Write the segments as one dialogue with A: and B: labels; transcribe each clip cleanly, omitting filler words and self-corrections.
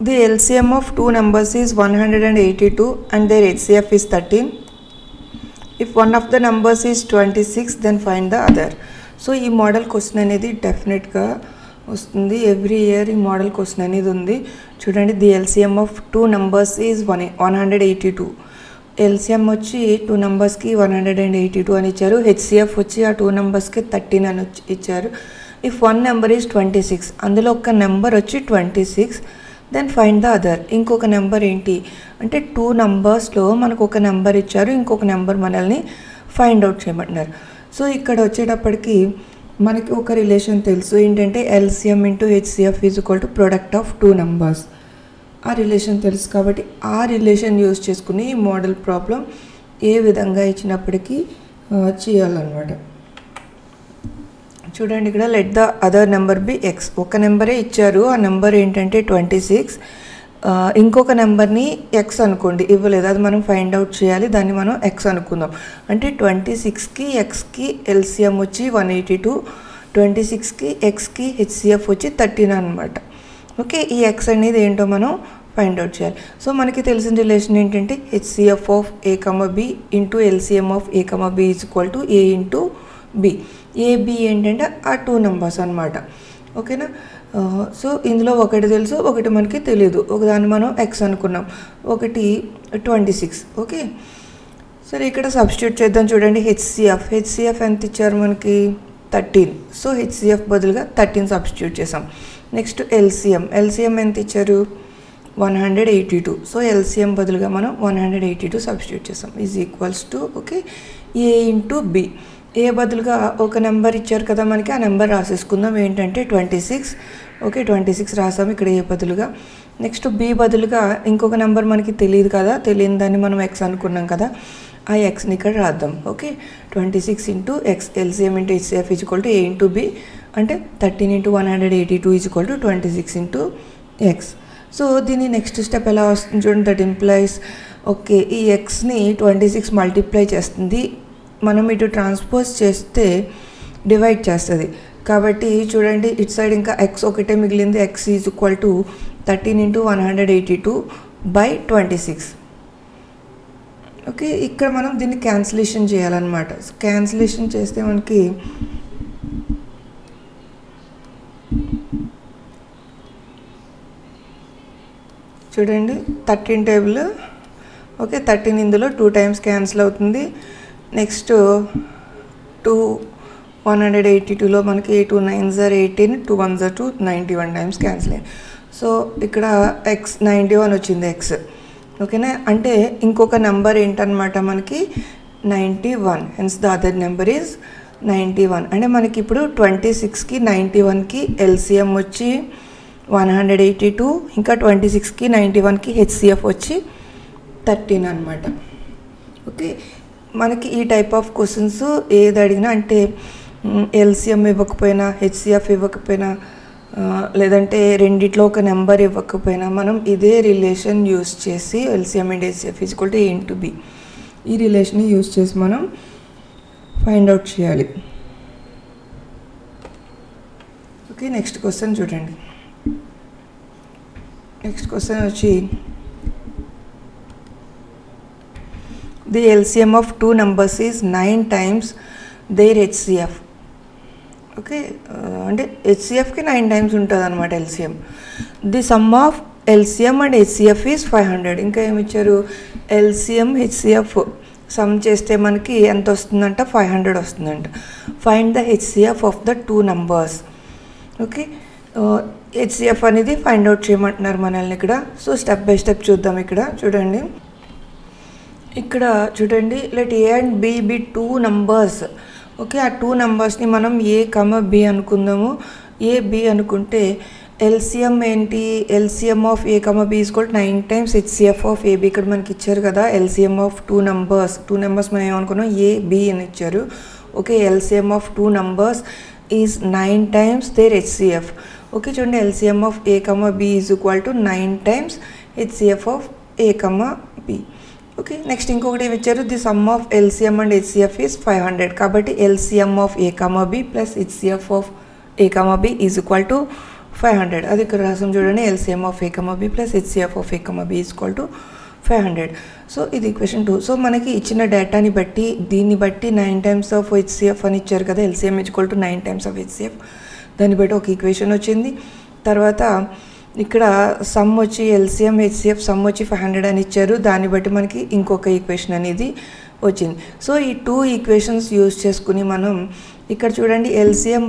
A: The LCM of two numbers is 182 and their HCF is 13. If one of the numbers is 26, then find the other. So ఈ model question అనేది డెఫినెట్గా వస్తుంది. Every year ఈ model question అనేది ఉంది. చూడండి, the LCM of two numbers is 182. LCM వచ్చి two నెంబర్స్కి 182 అని ఇచ్చారు. హెచ్సిఎఫ్ వచ్చి ఆ టూ నెంబర్స్కి 13 అని ఇచ్చారు. ఇఫ్ వన్ నెంబర్ ఈజ్ 26, అందులో ఒక నెంబర్ వచ్చి 26, దెన్ ఫైండ్ ద అదర్. ఇంకొక నెంబర్ ఏంటి అంటే టూ నంబర్స్లో మనకు ఒక నెంబర్ ఇచ్చారు, ఇంకొక నెంబర్ మనల్ని ఫైండ్ అవుట్ చేయమంటున్నారు. సో ఇక్కడ వచ్చేటప్పటికి మనకి ఒక రిలేషన్ తెలుసు, ఏంటంటే LCM into HCF is equal to product of two numbers. ఆ రిలేషన్ తెలుసు కాబట్టి ఆ రిలేషన్ యూజ్ చేసుకుని ఈ మోడల్ ప్రాబ్లం ఏ విధంగా ఇచ్చినప్పటికీ చేయాలన్నమాట. చూడండి, ఇక్కడ let the other number be x. ఒక నెంబరే ఇచ్చారు, ఆ నెంబర్ ఏంటంటే 26. ఇంకొక నెంబర్ని ఎక్స్ అనుకోండి, ఇవ్వలేదు, అది మనం ఫైండ్ అవుట్ చేయాలి, దాన్ని మనం ఎక్స్ అనుకుందాం. అంటే 26కి ఎక్స్కి ఎల్సిఎం వచ్చి 182, 26కి ఎక్స్కి హెచ్సిఎఫ్ వచ్చి 13 అనమాట. ఓకే, ఈ ఎక్స్ అనేది ఏంటో మనం ఫైండ్ అవుట్ చేయాలి. సో మనకి తెలిసిన రిలేషన్ ఏంటంటే HCF of A comma b into LCM of A comma B is equal to a into b. AB ఏంటంటే ఆ టూ నెంబర్స్ అనమాట. ఓకేనా. సో ఇందులో ఒకటి తెలుసు, ఒకటి మనకి తెలియదు. ఒకదాన్ని మనం ఎక్స్ అనుకున్నాం, ఒకటి 26. ఓకే, సరే ఇక్కడ సబ్స్టిట్యూట్ చేద్దాం. చూడండి, హెచ్సిఎఫ్ ఎంత ఇచ్చారు మనకి 13. సో హెచ్సిఎఫ్ బదులుగా 13 సబ్స్టిట్యూట్ చేసాం. నెక్స్ట్ ఎల్సిఎం ఎంత ఇచ్చారు 182. సో ఎల్సిఎం బదులుగా మనం 182 సబ్స్టిట్యూట్ చేసాం is equals to okay A into B. A బదులుగా ఒక నెంబర్ ఇచ్చారు కదా మనకి, ఆ నెంబర్ రాసేసుకుందాం, ఏంటంటే 26. ఓకే, 26 రాసాం ఇక్కడ ఏ బదులుగా. నెక్స్ట్ బి బదులుగా ఇంకొక నెంబర్ మనకి తెలియదు కదా, తెలియని దాన్ని మనం ఎక్స్ అనుకున్నాం కదా, ఆ ఎక్స్ని ఇక్కడ రాద్దాం. Okay, 26 into x, LCM into HCF is equal to a into b, అంటే 13 into 182 is equal to 26 into x. So దీని నెక్స్ట్ స్టెప్ ఎలా వస్తుంది చూడండి, దట్ ఇంప్లైస్ ఓకే ఈ ఎక్స్ని 26 మల్టిప్లై చేస్తుంది, మనం ఇటు ట్రాన్స్పోజ్ చేస్తే డివైడ్ చేస్తుంది. కాబట్టి చూడండి, ఇటు సైడ్ ఇంకా ఎక్స్ ఒకటే మిగిలింది, X is equal to 13 into 182 by 26. Okay, ఇక్కడ మనం దీన్ని క్యాన్సిలేషన్ చేయాలన్నమాట. క్యాన్సిలేషన్ చేస్తే మనకి చూడండి 13 టేబుల్. ఓకే, 13 ఇందులో 2 టైమ్స్ క్యాన్సిల్ అవుతుంది. నెక్స్ట్ 182లో మనకి 2 9s are 18, 2 1s are 2, 91 times cancel అయ్యాయి. సో ఇక్కడ ఎక్స్ 91 వచ్చింది ఎక్స్. ఓకేనా, అంటే ఇంకొక నెంబర్ ఏంటన్నమాట మనకి 91, hence the other number is 91. అంటే మనకి ఇప్పుడు 26కి 91కి ఎల్సిఎం వచ్చి 182, ఇంకా 26కి 91కి హెచ్సిఎఫ్ వచ్చి 13 అనమాట. ఓకే, మనకి ఈ టైప్ ఆఫ్ క్వశ్చన్స్ ఏది అడిగినా, అంటే ఎల్సిఎం ఇవ్వకపోయినా, హెచ్సిఎఫ్ ఇవ్వకపోయినా, లేదంటే రెండిట్లో ఒక నెంబర్ ఇవ్వకపోయినా, మనం ఇదే రిలేషన్ యూస్ చేసి LCM and HCF is equal to a into b, ఈ రిలేషన్ని యూస్ చేసి మనం ఫైండ్ అవుట్ చేయాలి. ఓకే, నెక్స్ట్ క్వశ్చన్ చూడండి. నెక్స్ట్ క్వశ్చన్ వచ్చి the LCM of two numbers is 9 times their HCF. Okay, అంటే హెచ్సిఎఫ్కి 9 times ఉంటుంది అనమాట LCM. The sum of LCM and HCF is 500. ఇంకా ఏమి ఇచ్చారు, ఎల్సిఎం హెచ్సిఎఫ్ సమ్ చేస్తే మనకి ఎంత వస్తుందంట, 500 వస్తుందంట. Find the HCF of the two numbers. Okay, HCF అనేది ఫైండ్ అవుట్ చేయమంటున్నారు మనల్ని ఇక్కడ. సో స్టెప్ బై స్టెప్ చూద్దాం. ఇక్కడ చూడండి, let a and b be two numbers. Okay, ఆ టూ నెంబర్స్ని మనం ఏ కమ బి అనుకుందాము. ఏ బి అనుకుంటే ఎల్సిఎం ఏంటి, LCM of A comma B is equal 9 times HCF of AB. ఇక్కడ మనకి ఇచ్చారు కదా ఎల్సిఎం ఆఫ్ టూ నెంబర్స్ మనం ఏమనుకున్నాం, ఏ బి అని ఇచ్చారు. Okay, LCM of two numbers is 9 times their HCF. Okay, చూడండి, LCM of A comma B is equal to 9 times HCF of A comma B. Okay, next ఇంకొకటి ఏమి ఇచ్చారు, the sum of LCM and HCF is 500. కాబట్టి LCM of A comma B plus HCF of A comma B is equal to 500. అది ఇక్కడ రాసాం చూడండి, LCM of A, B plus HCF of A, B is equal to 500. So ఇది equation 2. So మనకి ఇచ్చిన డేటాని బట్టి దీన్ని బట్టి 9 times of HCF అని ఇచ్చారు కదా, LCM is equal to 9 times of HCF. దాన్ని బట్టి ఒక ఈక్వేషన్ వచ్చింది. తర్వాత ఇక్కడ సమ్ వచ్చి LCM HCF సమ్ వచ్చి 500 అని ఇచ్చారు, దాన్ని బట్టి మనకి ఇంకొక ఈక్వేషన్ అనేది వచ్చింది. సో ఈ 2 ఈక్వేషన్స్ యూజ్ చేసుకుని మనం ఇక్కడ చూడండి LCM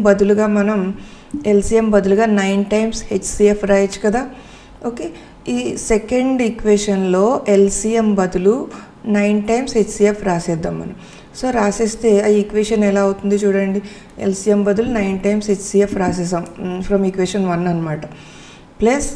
A: బదులుగా 9 times HCF రాయొచ్చు కదా. ఓకే, ఈ సెకండ్ ఈక్వేషన్లో LCM బదులు 9 times HCF రాసేద్దాం మనం. సో రాసేస్తే ఆ ఈక్వేషన్ ఎలా అవుతుంది చూడండి, LCM బదులు 9 times HCF రాసేసాం ఫ్రమ్ ఈక్వేషన్ 1 అనమాట. Plus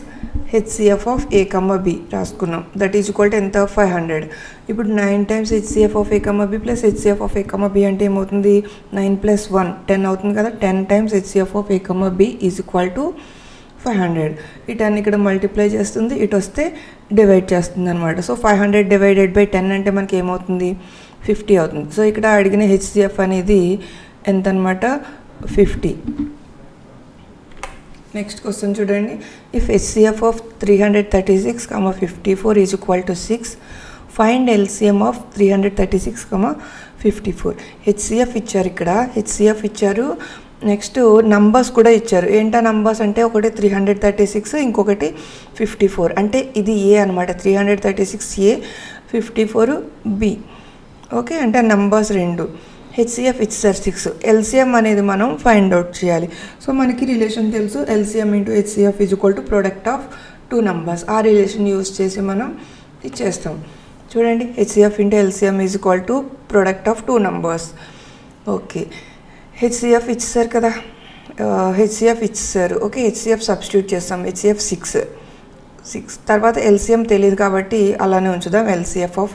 A: HCF of A, B రాసుకున్నాం, దట్ ఈజ్ ఈక్వల్ టు ఎంత 500. ఇప్పుడు 9 times HCF of A, B plus HCF of A, B అంటే ఏమవుతుంది 9 + 1 10 అవుతుంది కదా. 10 times HCF of A, B is equal to 500. ఈ 10 ఇక్కడ మల్టిప్లై చేస్తుంది, ఇటు వస్తే డివైడ్ చేస్తుంది అనమాట. సో 500 డివైడెడ్ బై 10 అంటే మనకి ఏమవుతుంది 50 అవుతుంది. సో ఇక్కడ అడిగిన HCF అనేది ఎంత అనమాట 50. నెక్స్ట్ క్వశ్చన్ చూడండి, if HCF of 336, 54 is equal to 6, find LCM of 336, 54. HCF ఇచ్చారు, ఇక్కడ HCF ఇచ్చారు. నెక్స్ట్ నంబర్స్ కూడా ఇచ్చారు. ఏంటా నంబర్స్ అంటే ఒకటి 336, ఇంకొకటి 54. అంటే ఇది ఏ అనమాట, 336A, 54B. ఓకే, అంటే నంబర్స్ 2. HCF ఇచ్చారు 6. LCM అనేది మనం ఫైండ్ అవుట్ చేయాలి. సో మనకి రిలేషన్ తెలుసు, LCM into HCF is equal to product of 2 numbers. ఆ రిలేషన్ యూజ్ చేసి మనం ఇది చేస్తాం. చూడండి, HCF into LCM is equal to product of 2 numbers. Okay, HCF ఇచ్చారు కదా, HCF ఇచ్చారు. ఓకే, HCF సబ్స్టిట్యూట్ చేస్తాం. HCF 6. తర్వాత LCM తెలియదు కాబట్టి అలానే ఉంచుదాం. LCM of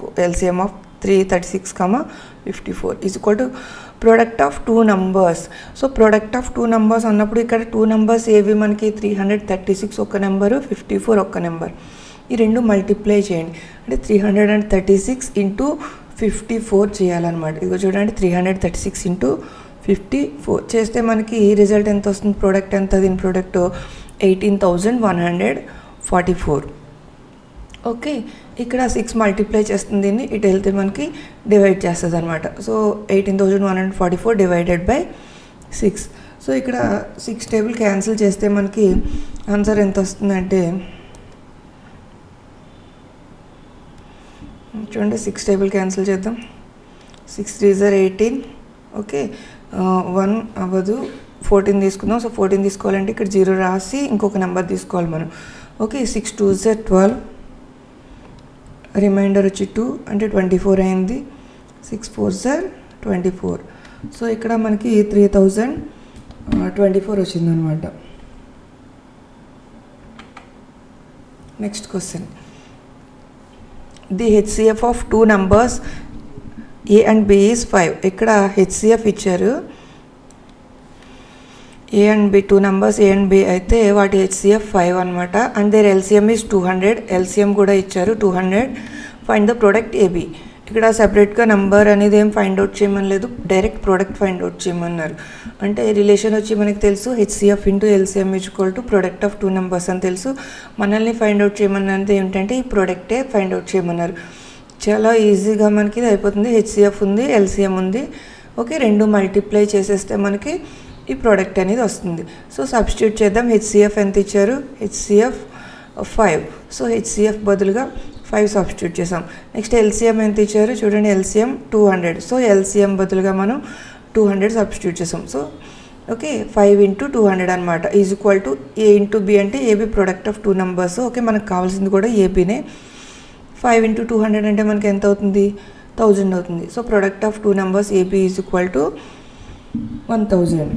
A: 336, 54 is equal to product of 2 numbers. So product of 2 numbers అన్నప్పుడు ఇక్కడ 2 numbers ఏవి మనకి 336 ఒక నెంబరు, 54 ఒక్క నెంబర్. ఈ రెండు మల్టిప్లై చేయండి, అంటే 336 ఇంటూ 54 చేయాలన్నమాట. ఇదిగో చూడండి, 336 ఇంటూ 54 చేస్తే మనకి రిజల్ట్ ఎంత వస్తుంది, ప్రోడక్ట్ ఎంత, దీని ప్రోడక్ట్ 18,144. ఓకే, ఇక్కడ 6 మల్టిప్లై చేస్తుంది, దీన్ని ఇటు వెళ్తే మనకి డివైడ్ చేస్తుంది అనమాట. So 18,144 divided by 6. సో ఇక్కడ 6 టేబుల్ క్యాన్సిల్ చేస్తే మనకి ఆన్సర్ ఎంత వస్తుందంటే చూడండి, 6 టేబుల్ క్యాన్సిల్ చేద్దాం. 6 3s are 18. ఓకే, 1 అవ్వదు, 14 తీసుకుందాం. సో 14 తీసుకోవాలంటే ఇక్కడ 0 రాసి ఇంకొక నెంబర్ తీసుకోవాలి మనం. ఓకే, 6 2s are 12, రిమైండర్ వచ్చి 2 అంటే 24 అయింది. 6 4s are 24. సో ఇక్కడ మనకి 3024 వచ్చిందనమాట. Next question, the HCF of 2 numbers A and B is 5. ఇక్కడ HCF ఇచ్చారు, A and B 2 numbers A and B అయితే వాటి HCF 5 అనమాట. And their LCM is 200. LCM కూడా ఇచ్చారు 200. Find the product AB. ఇక్కడ సెపరేట్గా నెంబర్ అనేది ఏం ఫైండ్ అవుట్ చేయమని లేదు, డైరెక్ట్ ప్రోడక్ట్ ఫైండ్ అవుట్ చేయమన్నారు. అంటే రిలేషన్ వచ్చి మనకి తెలుసు, HCF into LCM is equal to product of 2 numbers అని తెలుసు. మనల్ని ఫైండ్ అవుట్ చేయమన్నది ఏంటంటే ఈ ప్రోడక్టే ఫైండ్ అవుట్ చేయమన్నారు. చాలా ఈజీగా మనకి ఇది అయిపోతుంది. HCF ఉంది, LCM ఉంది. ఓకే, 2 మల్టిప్లై చేసేస్తే మనకి ఈ ప్రోడక్ట్ అనేది వస్తుంది. సో సబ్స్టిట్యూట్ చేద్దాం. HCF ఎంత ఇచ్చారు, HCF 5. సో HCF బదులుగా 5 సబ్స్టిట్యూట్ చేసాం. నెక్స్ట్ LCM ఎంత ఇచ్చారు చూడండి, LCM 200. సో LCM బదులుగా మనం 200 సబ్స్టిట్యూట్ చేసాం. సో ఓకే, 5 ఇంటూ 200 అనమాట is equal to A into B అంటే AB product of 2 numbers. Okay, మనకు కావాల్సింది కూడా ABనే. 5 ఇంటూ 200 అంటే మనకి ఎంత అవుతుంది, 1000 అవుతుంది. So product of 2 numbers AB is equal to 1000.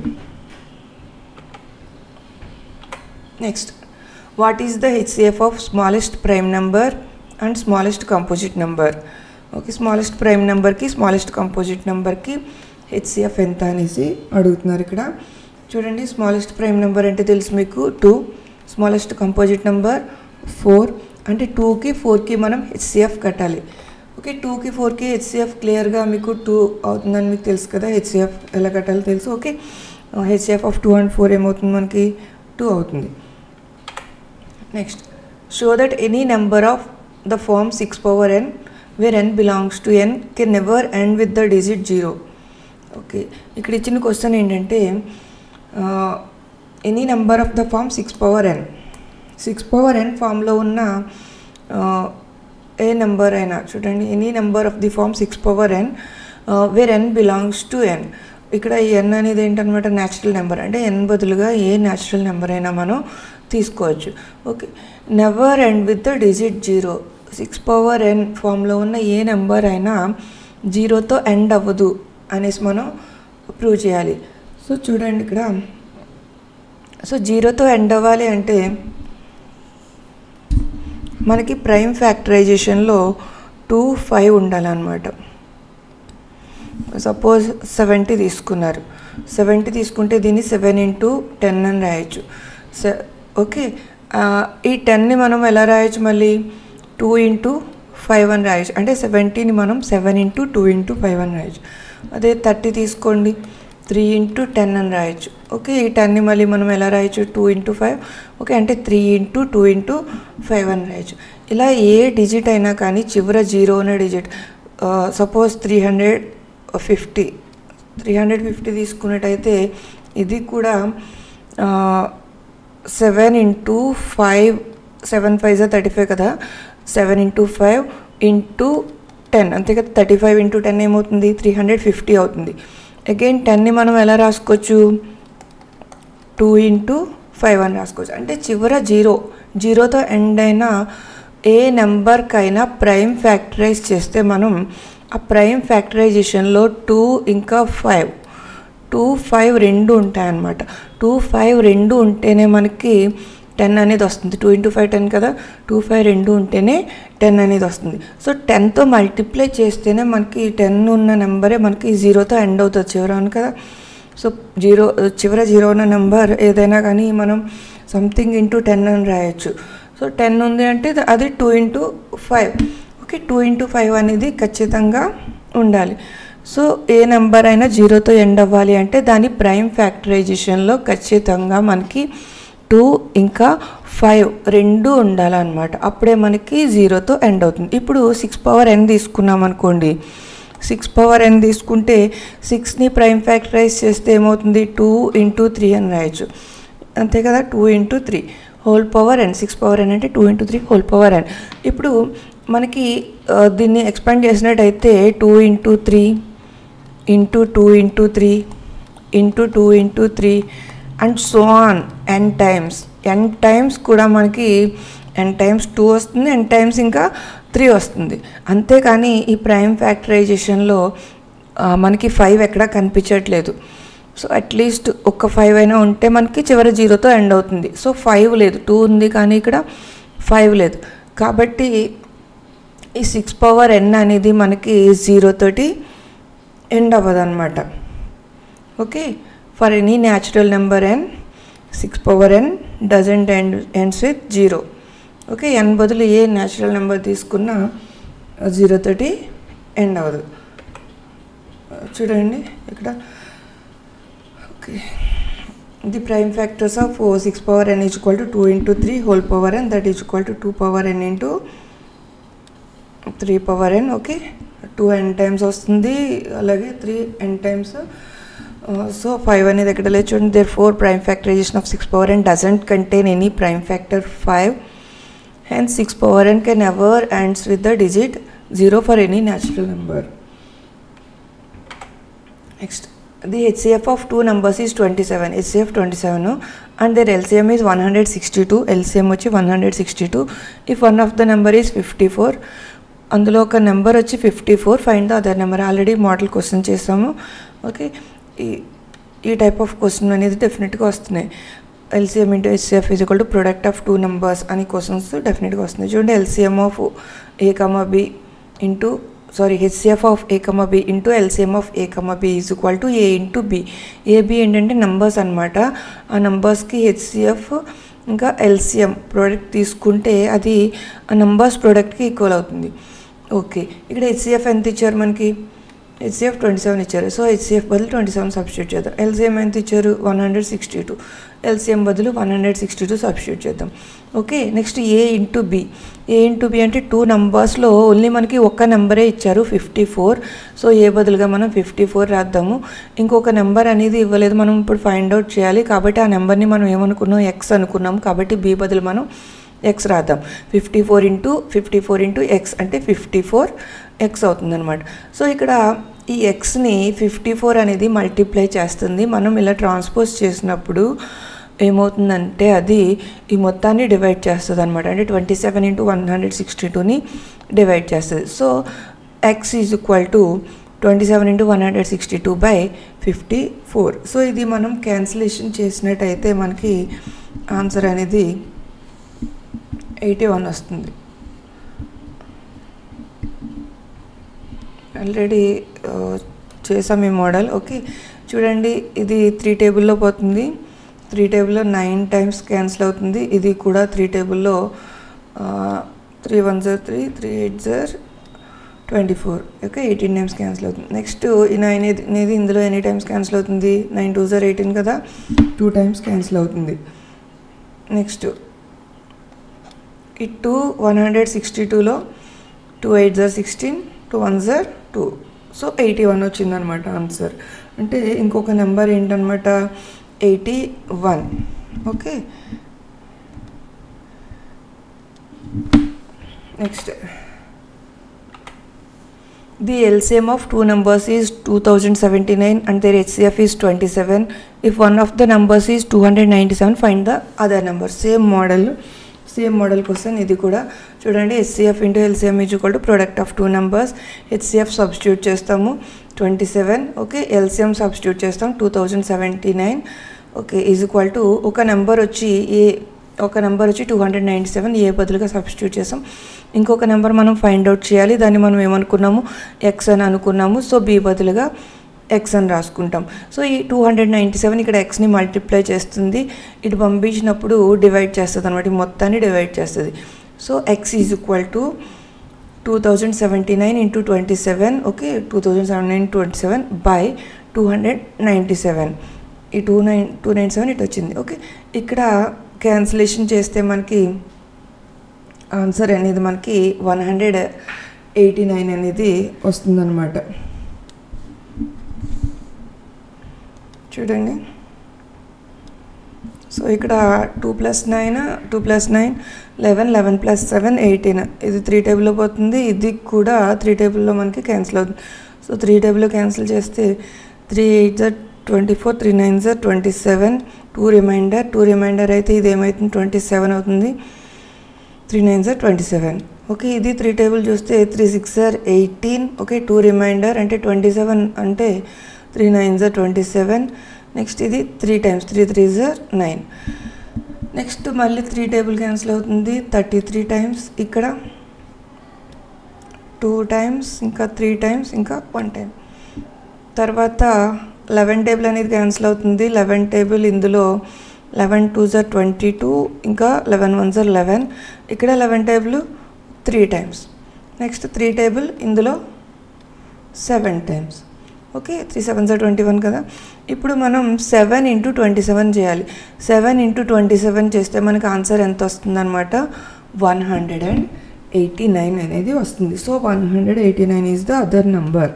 A: Next, what is the HCF of smallest prime number and smallest composite number. Okay, smallest prime నెంబర్కి స్మాలెస్ట్ కంపోజిట్ నెంబర్కి HCF ఎంత అనేసి అడుగుతున్నారు ఇక్కడ. చూడండి, స్మాలెస్ట్ ప్రైమ్ నెంబర్ అంటే తెలుసు మీకు 2, స్మాలెస్ట్ కంపోజిట్ నెంబర్ 4. అంటే 2కి 4కి మనం HCF కట్టాలి. ఓకే, 2కి 4కి HCF క్లియర్గా మీకు 2 అవుతుందని మీకు తెలుసు కదా, HCF ఎలా కట్టాలో తెలుసు. ఓకే, HCF ఆఫ్ 2 and 4 ఏమవుతుంది మనకి 2 అవుతుంది. Next show that any number of the form 6 power n where n belongs to n can never end with the digit 0. Okay, ఇక్కడ ఇచ్చిన క్వశ్చన్ ఏంటంటే any number of the form 6 power n 6 power n ఫామ్లో ఉన్న ఏ number అయినా చూడండి, any number of the form 6 power n where n belongs to n. ఇక్కడ ఈ n అనేది ఏంటనమాట, న్యాచురల్ నెంబర్, అంటే n బదులుగా ఏ న్యాచురల్ నెంబర్ అయినా మనం తీసుకోవచ్చు. Okay, never end with the digit 0. 6 power n ఫామ్లో ఉన్న ఏ నెంబర్ అయినా 0తో ఎండ్ అవ్వదు అనేసి మనం ప్రూవ్ చేయాలి. సో చూడండి ఇక్కడ, సో 0తో ఎండ్ అవ్వాలి అంటే మనకి ప్రైమ్ ఫ్యాక్టరైజేషన్లో 2, 5 ఉండాలన్నమాట. సపోజ్ 70 తీసుకున్నారు, 70 తీసుకుంటే దీన్ని 7 into 10 అని రాయొచ్చు. ఓకే, ఈ 10ని మనం ఎలా రాయొచ్చు, మళ్ళీ 2 into 5 అని రాయొచ్చు. అంటే 70ని మనం 7 into 2 into 5 అని రాయొచ్చు. అదే 30 తీసుకోండి, 3 into 10 అని రాయొచ్చు. ఓకే, ఈ 10ని మళ్ళీ మనం ఎలా రాయొచ్చు, 2 into 5. ఓకే, అంటే 3 into 2 into 5 అని రాయొచ్చు. ఇలా ఏ డిజిట్ అయినా కానీ చివర 0 అనే డిజిట్, సపోజ్ 350 తీసుకున్నట్టయితే ఇది కూడా 7 into 5, 7 5 35 కదా, 7 into 5 into 10 అంతే కదా, 35 into 10 ఏమవుతుంది, 350 అవుతుంది. అగైన్ 10ని మనం ఎలా రాసుకోవచ్చు, 2 into 5 అని రాసుకోవచ్చు. అంటే చివర 0తో ఎండ్ అయిన ఏ నెంబర్కైనా ప్రైమ్ ఫ్యాక్టరైజ్ చేస్తే మనం ఆ ప్రైమ్ ఫ్యాక్టరైజేషన్లో 2 ఇంకా 5, 2, 5 రెండు ఉంటాయన్నమాట. 2, 5 రెండు ఉంటేనే మనకి 10 అనేది వస్తుంది. 2 into 5 10 కదా, 2, 5 రెండు ఉంటేనే 10 అనేది వస్తుంది. సో 10తో మల్టిప్లై చేస్తేనే మనకి 10 ఉన్న నెంబరే మనకి 0తో ఎండ్ అవుతుంది చివరను కదా. సో చివర 0 ఉన్న నెంబర్ ఏదైనా కానీ మనం సంథింగ్ ఇంటూ 10 అని రాయొచ్చు. సో 10 ఉంది అంటే అది 2 into 5. ఓకే, 2 into 5 అనేది ఖచ్చితంగా ఉండాలి. సో ఏ నెంబర్ అయినా 0తో ఎండ్ అవ్వాలి అంటే దాని ప్రైమ్ ఫ్యాక్టరైజేషన్లో ఖచ్చితంగా మనకి 2 ఇంకా 5 రెండు ఉండాలన్నమాట. అప్పుడే మనకి 0తో ఎండ్ అవుతుంది. ఇప్పుడు 6 power n తీసుకున్నాం అనుకోండి, 6 power n తీసుకుంటే 6ని ప్రైమ్ ఫ్యాక్టరైజ్ చేస్తే ఏమవుతుంది, 2 into 3 అని రాయొచ్చు. అంతే కదా, 2 into 3 whole power n. 6 power n అంటే 2 into 3 హోల్ పవర్ n. ఇప్పుడు మనకి దీన్ని ఎక్స్పాండ్ చేసినట్టయితే 2 into 3 into 2 into 3 into 2 into 3 and so on n times కూడా మనకి n times 2 వస్తుంది, n times ఇంకా 3 వస్తుంది. అంతేకాని ఈ ప్రైమ్ ఫ్యాక్టరైజేషన్లో మనకి 5 ఎక్కడా కనిపించట్లేదు. సో అట్లీస్ట్ ఒక 5 అయినా ఉంటే మనకి చివరి 0తో ఎండ్ అవుతుంది. సో 5 లేదు, 2 ఉంది కానీ ఇక్కడ 5 లేదు. కాబట్టి ఈ 6 power n అనేది మనకి 0 తోటి ఎండ్ అవ్వదు అనమాట. Okay, for any natural number n 6 power n doesn't ends with 0. Okay, n బదులు ఏ న్యాచురల్ నెంబర్ తీసుకున్నా 0 తోటి ఎండ్ అవ్వదు. చూడండి ఇక్కడ. Okay, the prime factors of 6 power n is equal to 2 into 3 whole power n, that is equal to 2 power n into 3 power n. Okay, 2 n times వస్తుంది, అలాగే 3 n times. So 5 అనేది ఎక్కడ లేదు చూడండి. Therefore prime factorization of 6 power n doesn't contain any prime factor 5. Hence 6 power n can never ends with the digit 0 for any natural number. Next, the HCF of 2 numbers is 27. HCF 27 and their LCM is 162. LCM వచ్చి 162. if one of the number is 54, అందులో ఒక number వచ్చి 54, find the other number. Already model question చేసాము. Okay, ఈ type of question అనేది డెఫినెట్గా వస్తున్నాయి. LCM into HCF is equal to product of 2 numbers అని క్వశ్చన్స్ డెఫినెట్గా వస్తున్నాయి. చూడండి, LCM of A, B into HCF of A, B into LCM of A, B is equal to A into B. AB ఏంటంటే numbers అనమాట. ఆ నెంబర్స్కి HCF ఇంకా LCM product తీసుకుంటే అది ఆ నెంబర్స్ ప్రోడక్ట్కి ఈక్వల్ అవుతుంది. ఓకే, ఇక్కడ HCF ఎంత ఇచ్చారు మనకి హెచ్సిఎఫ్ 27 ఇచ్చారు. సో హెచ్సిఎఫ్ బదులు 27 సబ్స్టిట్యూట్ చేద్దాం. ఎల్సిఎం ఎంత ఇచ్చారు? 162. ఎల్సిఎం బదులు 162 సబ్స్టిట్యూట్ చేద్దాం. ఓకే, నెక్స్ట్ ఏ ఇంటూ బి. ఏ ఇంటూ బి అంటే 2 నెంబర్స్లో ఓన్లీ మనకి ఒక్క నెంబరే ఇచ్చారు 54. సో ఏ బదులుగా మనం 54 రాద్దాము. ఇంకొక నెంబర్ అనేది ఇవ్వలేదు, మనం ఇప్పుడు ఫైండ్ అవుట్ చేయాలి. కాబట్టి ఆ నెంబర్ని మనం ఏమనుకున్నాం? ఎక్స్ అనుకున్నాం. కాబట్టి బి బదులు మనం ఎక్స్ రాద్దాం. 54 ఇంటూ ఎక్స్ అంటే 54 ఎక్స్ అవుతుంది అనమాట. సో ఇక్కడ ఈ ఎక్స్ని 54 అనేది మల్టిప్లై చేస్తుంది. మనం ఇలా ట్రాన్స్పోజ్ చేసినప్పుడు ఏమవుతుందంటే అది ఈ మొత్తాన్ని డివైడ్ చేస్తుంది అనమాట. అంటే 27 ఇంటూ 162ని డివైడ్ చేస్తుంది. So X is equal to 27 into 162/54. So ఇది మనం క్యాన్సిలేషన్ చేసినట్టయితే మనకి ఆన్సర్ అనేది 81 వస్తుంది. ఆల్రెడీ చేసాం ఈ మోడల్. ఓకే, చూడండి, ఇది 3 టేబుల్లో పోతుంది. 3 టేబుల్లో 9 టైమ్స్ క్యాన్సిల్ అవుతుంది. ఇది కూడా 3 టేబుల్లో 3 1s are 3, 3 8s are 24. Okay, 18 times cancel అవుతుంది. నెక్స్ట్ ఈ 9 అనేది ఇందులో ఎన్ని టైమ్స్ క్యాన్సిల్ అవుతుంది? 9 2s are 18 కదా, 2 టైమ్స్ క్యాన్సిల్ అవుతుంది. నెక్స్ట్ ఈ 2 162లో 2 8s are 16, 2 1s are 2. So 81 వచ్చిందనమాట ఆన్సర్. అంటే ఇంకొక నెంబర్ ఏంటనమాట? 81. Okay, next the LCM of 2 numbers is 2079 and their HCF is 27. If one of the numbers is 297, find the other number. Same model question ఇది కూడా. చూడండి, HCF into LCM is equal to product of 2 numbers. HCF substitute చేస్తాము 27. Okay, LCM substitute చేస్తాం 2079. Okay, is equal to ఒక number వచ్చి 297, ఏ బదులుగా substitute చేస్తాం. ఇంకొక నెంబర్ మనం ఫైండ్ అవుట్ చేయాలి. దాన్ని మనం ఏమనుకున్నాము? ఎక్స్ అని అనుకున్నాము. సో బి బదులుగా ఎక్స్ అని రాసుకుంటాం. సో ఈ 297 ఇక్కడ ఎక్స్ని మల్టిప్లై చేస్తుంది. ఇటు పంపించినప్పుడు డివైడ్ చేస్తుంది అనమాట, మొత్తాన్ని డివైడ్ చేస్తుంది. So X is equal to 2079 into 27. Okay, 2079 27 by 297. ఈ 297 ఇటు వచ్చింది. ఓకే, ఇక్కడ క్యాన్సిలేషన్ చేస్తే మనకి ఆన్సర్ అనేది మనకి 189 అనేది వస్తుందన్నమాట. చూడండి, సో ఇక్కడ 2 + 9 11, 11 + 7 18. ఇది 3 టేబుల్లో పోతుంది. ఇది కూడా 3 టేబుల్లో మనకి క్యాన్సిల్ అవుతుంది. సో 3 టేబుల్లో క్యాన్సిల్ చేస్తే 3 8s are 24, 3 9s are 27, 2 reminder అయితే ఇది ఏమవుతుంది? 27 అవుతుంది. 3 9s are 27. ఓకే, ఇది 3 టేబుల్ చూస్తే 3 6s are 18. ఓకే, 2 రిమైండర్ అంటే 27 అంటే 3 9s are 27. నెక్స్ట్ ఇది 3 టైమ్స్, 3 3s are 9. నెక్స్ట్ మళ్ళీ 3 టేబుల్ క్యాన్సిల్ అవుతుంది 33 టైమ్స్. ఇక్కడ 2 టైమ్స్, ఇంకా 3 టైమ్స్, ఇంకా 1 టైం. తర్వాత 11 టేబుల్ అనేది క్యాన్సిల్ అవుతుంది. 11 టేబుల్ ఇందులో 11 2s are 22, ఇంకా 11 1s are 11. ఇక్కడ 11 టేబుల్ 3 టైమ్స్. నెక్స్ట్ 3 టేబుల్ ఇందులో 7 టైమ్స్. ఓకే, 3 7s are 21 కదా. ఇప్పుడు మనం 7 ఇంటూ 27 చేయాలి. 7 ఇంటూ 27 చేస్తే మనకు ఆన్సర్ ఎంత వస్తుందన్నమాట? 189 అనేది వస్తుంది. So 189 is the other number.